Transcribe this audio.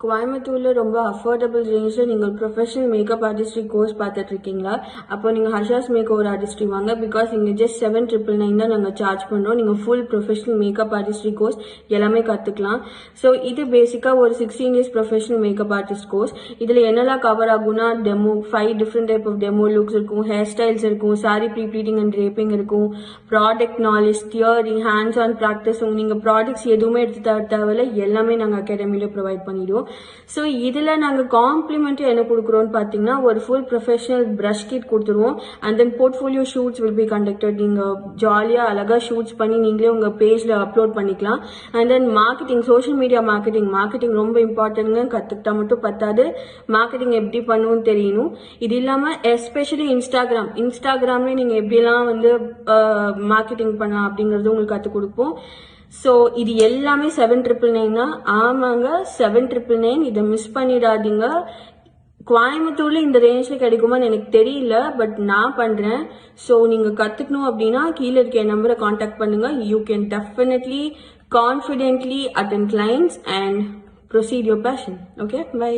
கோயம்புத்தூர்ல ரொம்ப அஃபோர்டபுள் ரேஞ்சில் நீங்கள் ப்ரொஃபஷனல் மேக்கப் ஆர்டிஸ்ட்ரி கோர்ஸ் பார்த்துட்டு இருக்கீங்களா? அப்போ நீங்கள் ஹர்ஷாஸ் மேக் ஓவர் ஆர்டிஸ்ட்ரி வாங்க. பிகாஸ் இங்கே ஜஸ்ட் 7,999 தான் நாங்கள் சார்ஜ் பண்ணுறோம். நீங்கள் full professional makeup artistry course எல்லாமே கற்றுக்கலாம். ஸோ இது பேசிக்காக ஒரு 16 days professional makeup artist course. இதில் என்னெல்லாம் கவர் ஆகும்னா demo 5 different type of demo looks இருக்கும், ஹேர் ஸ்டைல்ஸ் இருக்கும், sari pre pleating and draping இருக்கும், product knowledge, theory, hands on practice. நீங்கள் ப்ராடக்ட்ஸ் எதுவுமே எடுத்து தர தேவையில்ல, எல்லாமே நாங்கள் அகாடமியில் ப்ரொவைட் பண்ணிடுவோம். ஸோ இதில் நாங்கள் காம்ப்ளிமெண்ட்ரி என்ன கொடுக்குறோன்னு பார்த்தீங்கன்னா ஒரு ஃபுல் ப்ரொஃபஷனல் ப்ரஷ் கிட் கொடுத்துருவோம். And then portfolio shoots will be conducted. நீங்கள் ஜாலியாக அழகாக ஷூட்ஸ் பண்ணி நீங்களே உங்கள் பேஜில் அப்லோட் பண்ணிக்கலாம். And then social media marketing ரொம்ப இம்பார்ட்டன்ட்னு கற்றுக்கிட்டா மட்டும் பத்தாது, மார்க்கெட்டிங் எப்படி பண்ணணும்னு தெரியணும். இது இல்லாமல் எஸ்பெஷலி இன்ஸ்டாகிராம்லேயே நீங்கள் எப்படியெல்லாம் மார்க்கெட்டிங் பண்ணலாம் அப்படிங்கிறது உங்களுக்கு கற்றுக் கொடுப்போம். ஸோ இது எல்லாமே 7,999 தான். ஆமாங்க, 7,999. இதை மிஸ் பண்ணிடாதீங்க. கோயம்புத்தூர்ல இந்த ரேஞ்சில் கிடைக்குமான்னு எனக்கு தெரியல, பட் நான் பண்ணுறேன். ஸோ நீங்கள் கற்றுக்கணும் அப்படின்னா கீழே இருக்க என் நம்பரை காண்டாக்ட் பண்ணுங்க. You can definitely confidently attend clients and proceed your passion. Okay, by.